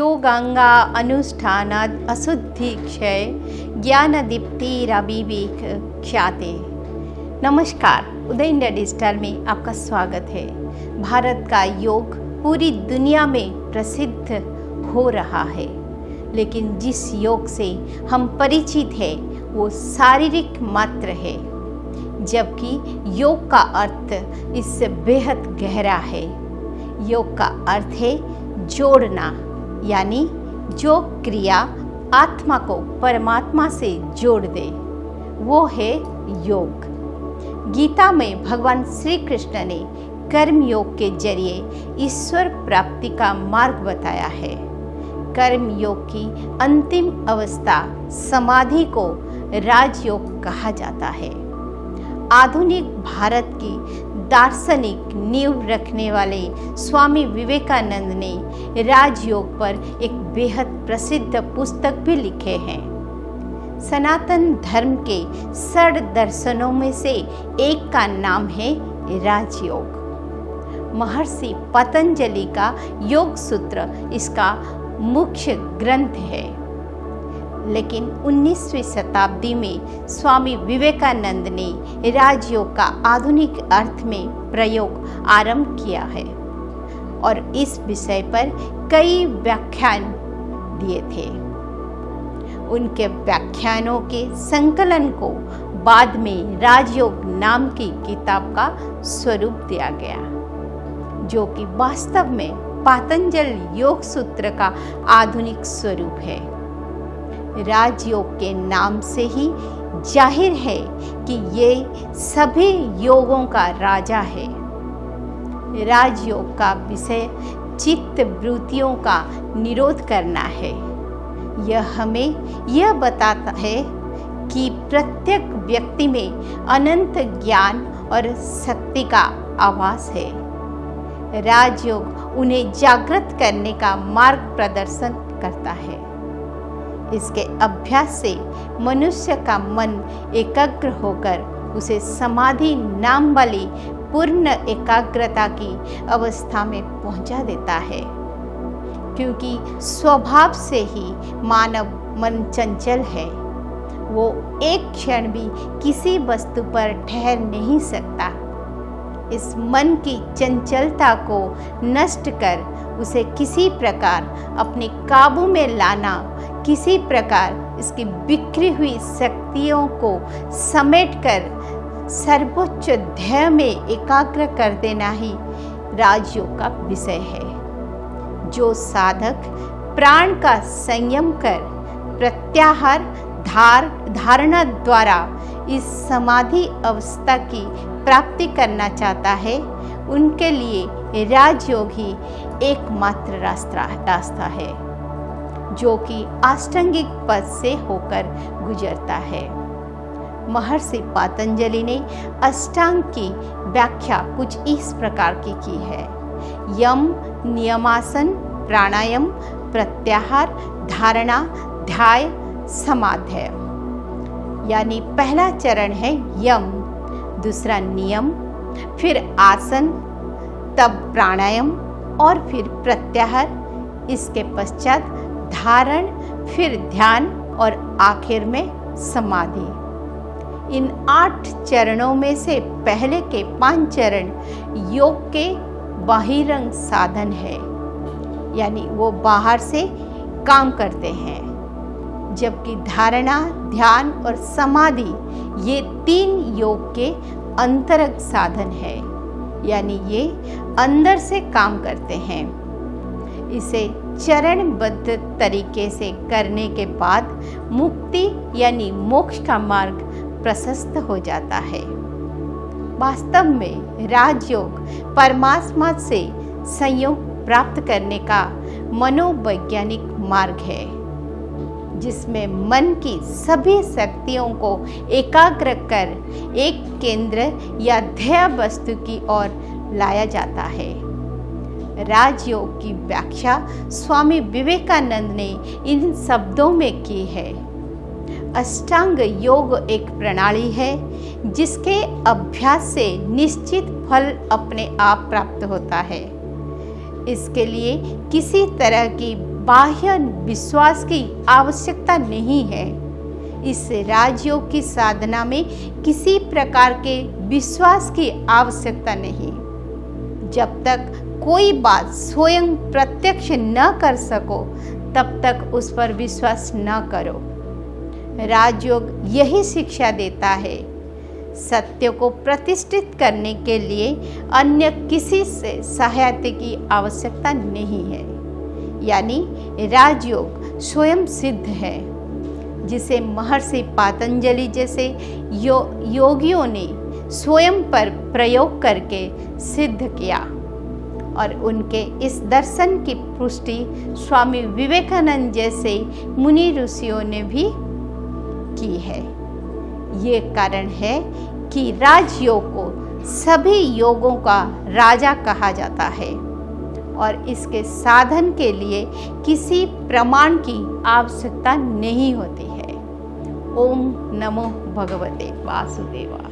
योगांगा अनुष्ठानाद अशुद्धि क्षय ज्ञानदीप्तिरविवेक ख्याते। नमस्कार, उदय इंडिया डिजिटल में आपका स्वागत है। भारत का योग पूरी दुनिया में प्रसिद्ध हो रहा है, लेकिन जिस योग से हम परिचित हैं वो शारीरिक मात्र है, जबकि योग का अर्थ इससे बेहद गहरा है। योग का अर्थ है जोड़ना, यानी जो क्रिया आत्मा को परमात्मा से जोड़ दे वो है योग। गीता में भगवान श्री कृष्ण ने कर्म योग के जरिए ईश्वर प्राप्ति का मार्ग बताया है। कर्म योग की अंतिम अवस्था समाधि को राजयोग कहा जाता है। आधुनिक भारत की दार्शनिक नींव रखने वाले स्वामी विवेकानंद ने राजयोग पर एक बेहद प्रसिद्ध पुस्तक भी लिखे हैं। सनातन धर्म के 6 दर्शनों में से एक का नाम है राजयोग। महर्षि पतंजलि का योग सूत्र इसका मुख्य ग्रंथ है, लेकिन 19वीं शताब्दी में स्वामी विवेकानंद ने राजयोग का आधुनिक अर्थ में प्रयोग आरंभ किया है और इस विषय पर कई व्याख्यान दिए थे। उनके व्याख्यानों के संकलन को बाद में राजयोग नाम की किताब का स्वरूप दिया गया, जो कि वास्तव में पतंजलि योग सूत्र का आधुनिक स्वरूप है। राजयोग के नाम से ही जाहिर है कि ये सभी योगों का राजा है। राजयोग का विषय चित्त वृत्तियों का निरोध करना है। यह हमें यह बताता है कि प्रत्येक व्यक्ति में अनंत ज्ञान और शक्ति का आवास है। राजयोग उन्हें जागृत करने का मार्ग प्रदर्शन करता है। इसके अभ्यास से मनुष्य का मन एकाग्र होकर उसे समाधि नाम वाली पूर्ण एकाग्रता की अवस्था में पहुंचा देता है, क्योंकि स्वभाव से ही मानव मन चंचल है। वो एक क्षण भी किसी वस्तु पर ठहर नहीं सकता। इस मन की चंचलता को नष्ट कर उसे किसी प्रकार अपने काबू में लाना, किसी प्रकार इसकी बिखरी हुई शक्तियों को समेटकर सर्वोच्च ध्येय में एकाग्र कर देना ही राजयोग का विषय है। जो साधक प्राण का संयम कर प्रत्याहार धारणा द्वारा इस समाधि अवस्था की प्राप्ति करना चाहता है, उनके लिए राजयोग ही एकमात्र रास्ता है, जो कि आष्टांगिक पद से होकर गुजरता है। महर्षि पतंजलि ने अष्टांग की व्याख्या कुछ इस प्रकार की है। यम नियमासन, प्राणायाम, प्रत्याहार, धारणा, ध्याय, समाधि। यानी पहला चरण है यम, दूसरा नियम, फिर आसन, तब प्राणायाम और फिर प्रत्याहार, इसके पश्चात धारण, फिर ध्यान और आखिर में समाधि। इन 8 चरणों में से पहले के 5 चरण योग के बहिरंग साधन है, यानी वो बाहर से काम करते हैं, जबकि धारणा, ध्यान और समाधि ये 3 योग के अंतरंग साधन है, यानी ये अंदर से काम करते हैं। इसे चरणबद्ध तरीके से करने के बाद मुक्ति यानी मोक्ष का मार्ग प्रशस्त हो जाता है। वास्तव में राजयोग परमात्मा से संयोग प्राप्त करने का मनोवैज्ञानिक मार्ग है, जिसमें मन की सभी शक्तियों को एकाग्र कर एक केंद्र या ध्येय वस्तु की ओर लाया जाता है। राजयोग की व्याख्या स्वामी विवेकानंद ने इन शब्दों में की है। अष्टांग योग एक प्रणाली है जिसके अभ्यास से निश्चित फल अपने आप प्राप्त होता है। इसके लिए किसी तरह की बाह्य विश्वास की आवश्यकता नहीं है। इस राजयोग की साधना में किसी प्रकार के विश्वास की आवश्यकता नहीं। जब तक कोई बात स्वयं प्रत्यक्ष न कर सको तब तक उस पर विश्वास न करो। राजयोग यही शिक्षा देता है। सत्य को प्रतिष्ठित करने के लिए अन्य किसी से सहायता की आवश्यकता नहीं है। यानी राजयोग स्वयं सिद्ध है, जिसे महर्षि पतंजलि जैसे योगियों ने स्वयं पर प्रयोग करके सिद्ध किया और उनके इस दर्शन की पुष्टि स्वामी विवेकानंद जैसे मुनि ऋषियों ने भी की है। ये कारण है कि राजयोग को सभी योगों का राजा कहा जाता है और इसके साधन के लिए किसी प्रमाण की आवश्यकता नहीं होती है। ओम नमो भगवते वासुदेवाय।